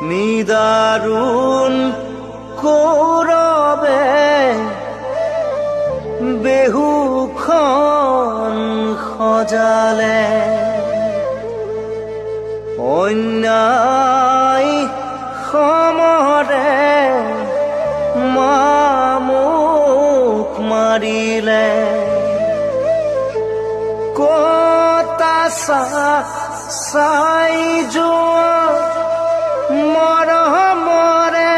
নিদাৰুণ কৌৰবে বেহুখন সজালে অন্যায় সমৰে মামুক মাৰিলে কতা চাই যোৱা মৰমৰে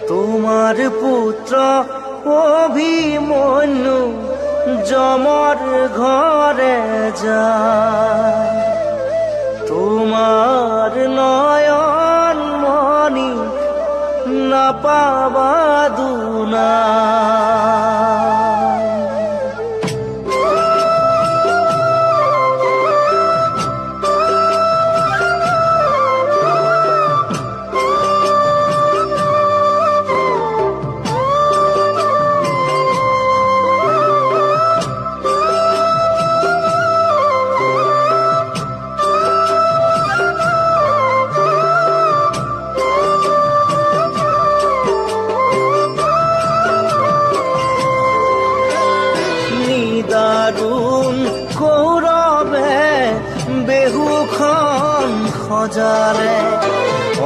তোমাৰ পুত্ৰ অভিমন্যু যমৰ ঘৰে যায় তোমাৰ নয়ন মণি নাপাবা দুনাই। দাৰুণ কৌৰবে বেহুখন সজালে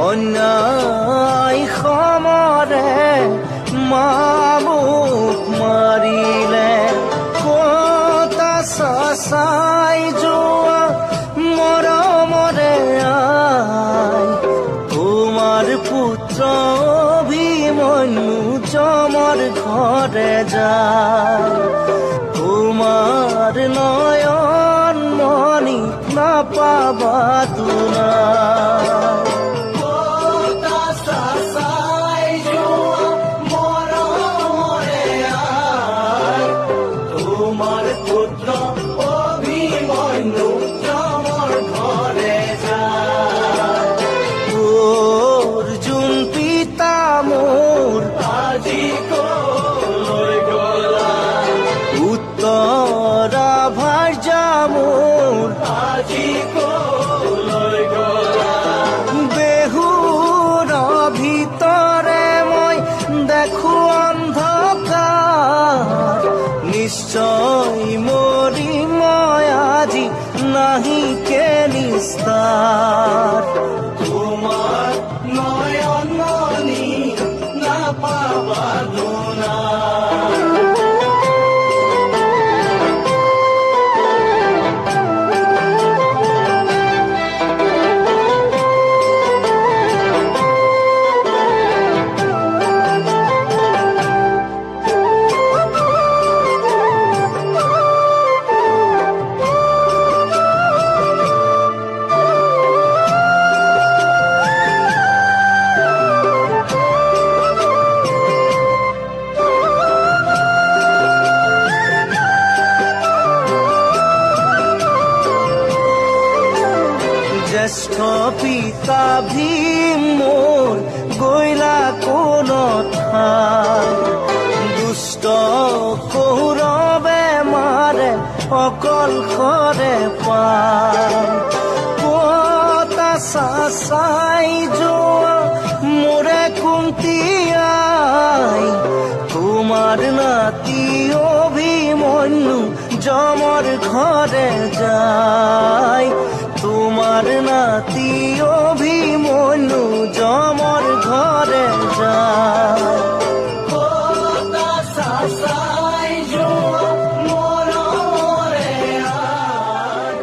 অন্যায় সমৰে মামুক মাৰিলে কতা চাই যোৱা মৰমৰে আই তোমাৰ পুত্ৰ অভিমন্যু যমৰ ঘৰে যায় তোমাৰ নয়ন মণি নাপাবা দুনাই। কতা চাই যোৱা মৰমৰে আই তোমাৰ পুত্ৰ অভিমন্যু যমৰ ঘৰে যায় অৰ্জুন পিতা মোৰ আজি কলৈ গলা উত্তৰা ভাৰ্যা মোৰ আজি কলৈ গলা বেহুৰ ভিতৰে মই দেখো অন্ধকাৰ নিশ্চয় মৰি মই আজি নাহিকে নিস্তাৰ তোমাৰ নয়ন মণি নাপাবা দুনাই। জ্যেষ্ঠ পিতা ভীম মোৰ গৈলা কোন ঠাই দুষ্ট কৌৰৱে মাৰে অকলশৰে পায় কতা চাই যোৱা মোৰে কুন্তি আই তোমাৰ নাতি অভিমন্যু যমৰ ঘৰে যায় তোমাৰ নাতি অভিমন্যু যমৰ ঘৰে যায় কতা চাই যোৱা মৰমৰে আই।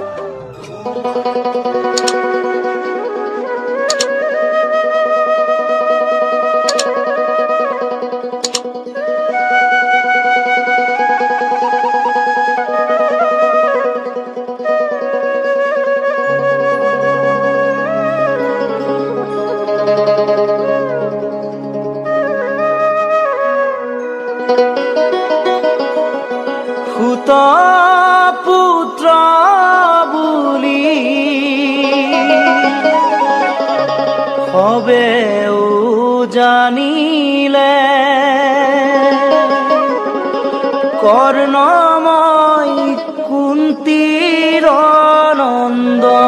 পুত্ৰ বুলি সবেও জানিলে কৰ্ণময় কুন্তীৰ নন্দন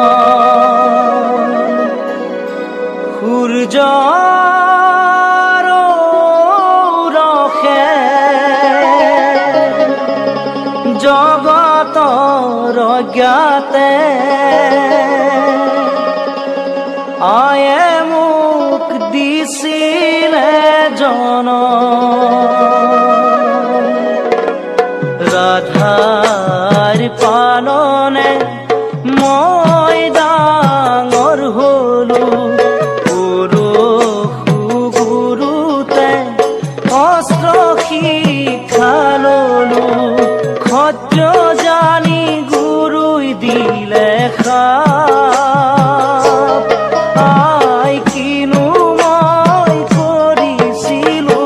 আয়ে মোক দিছিলে জনম ৰাধাৰ পালনে মই ডাঙৰ হলো গুৰুতে অস্ত্ৰ শিক্ষা ললো সত্য জানি গুৰুই দিলে আই কিনো মই কৰিছিলো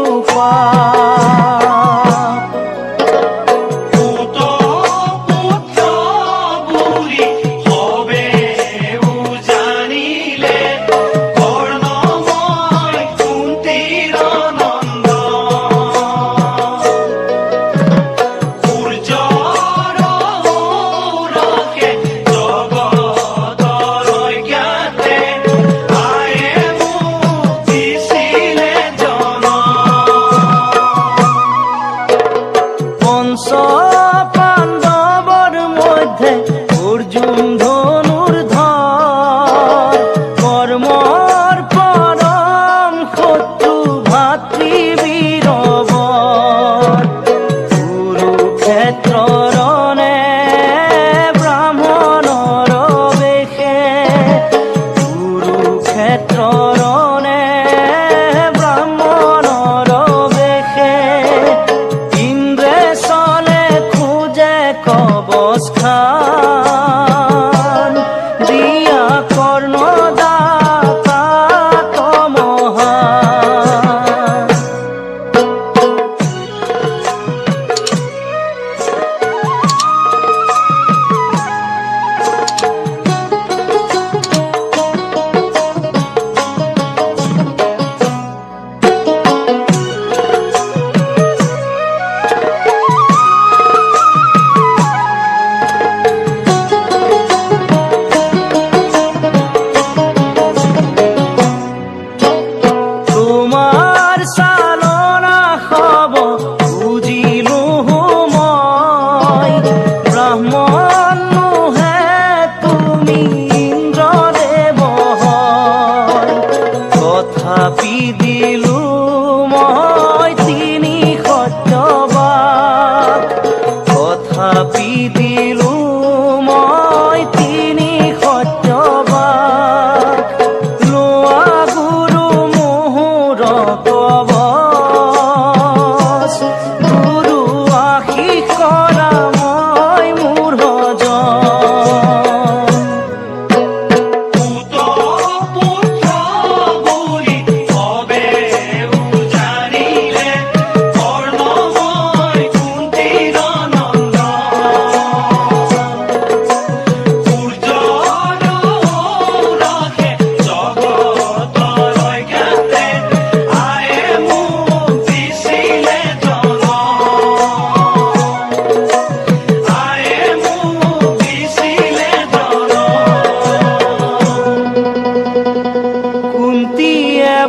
পাণ্ডৱৰ মধ্যে অৰ্জুন ধনুৰ ধৰ কৰ্মৰ পৰম শত্ৰু ভাতৃবীৰবৰ কুৰুক্ষেত্ৰৰণে ব্ৰাহ্মণৰ বেশে কুৰুক্ষেত্ৰৰণে ব্ৰাহ্মণৰ বেশে কবচখান দিয়া কৰ্ণদাতা তমহান তোমাৰ চালনা হব বুজিলো মই ব্ৰাহ্মণ নোহে তুমি ইন্দ্ৰদেৱ তথাপি দিলো মই তিনি সত্যবাক তথাপি দিলো মই তিনি সত্যবাক লোৱা গুৰু মোহৰ কবচ গুৰু আশীষ কৰা মই মোৰ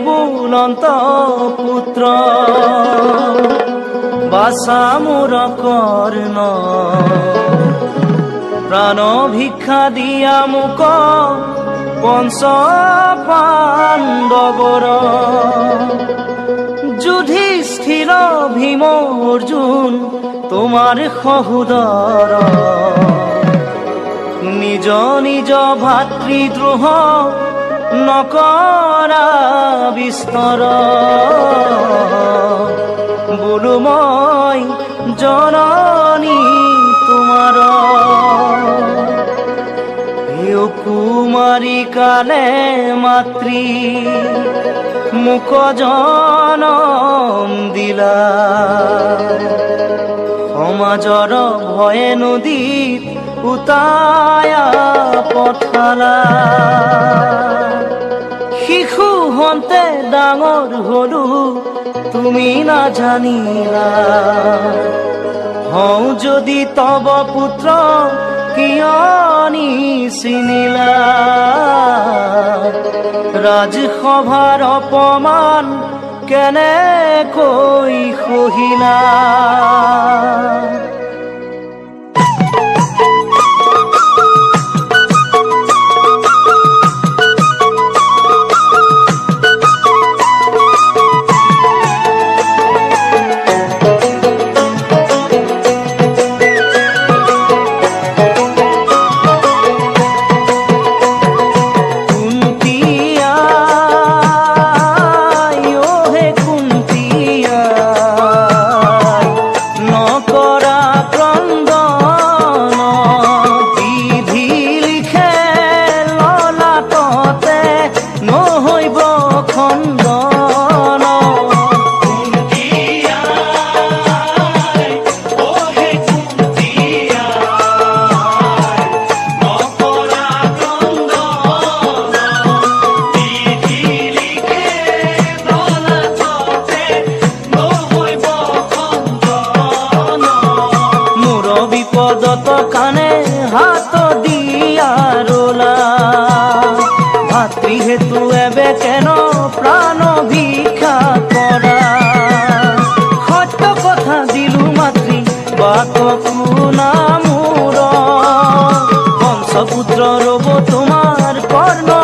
বুলন্ত পুত্ৰ বাছা মোৰ কৰ্ণ প্ৰাণ ভিক্ষা দিয়া মোক পঞ্চ পাণ্ডৱৰ যুধিষ্ঠিৰ ভীম অৰ্জুন তোমাৰ সহোদৰ নিজ নিজ ভাতৃদ্ৰোহ নকৰা বিস্তৰ বোলো মই জননী তোমাৰ কুমাৰী কালে মাতৃ মোক জনম দিলা সমাজৰ ভয়ে নদীত উতায়া পঠালা শিশু হন্তে ডাঙৰ হলো তুমি নাজানিলা হওঁ যদি তব পুত্ৰ কিয় নিচিনিলা ৰাজসভাৰ অপমান কেনেকৈ সহিলা ৰব তোমাৰ কৰ্ণ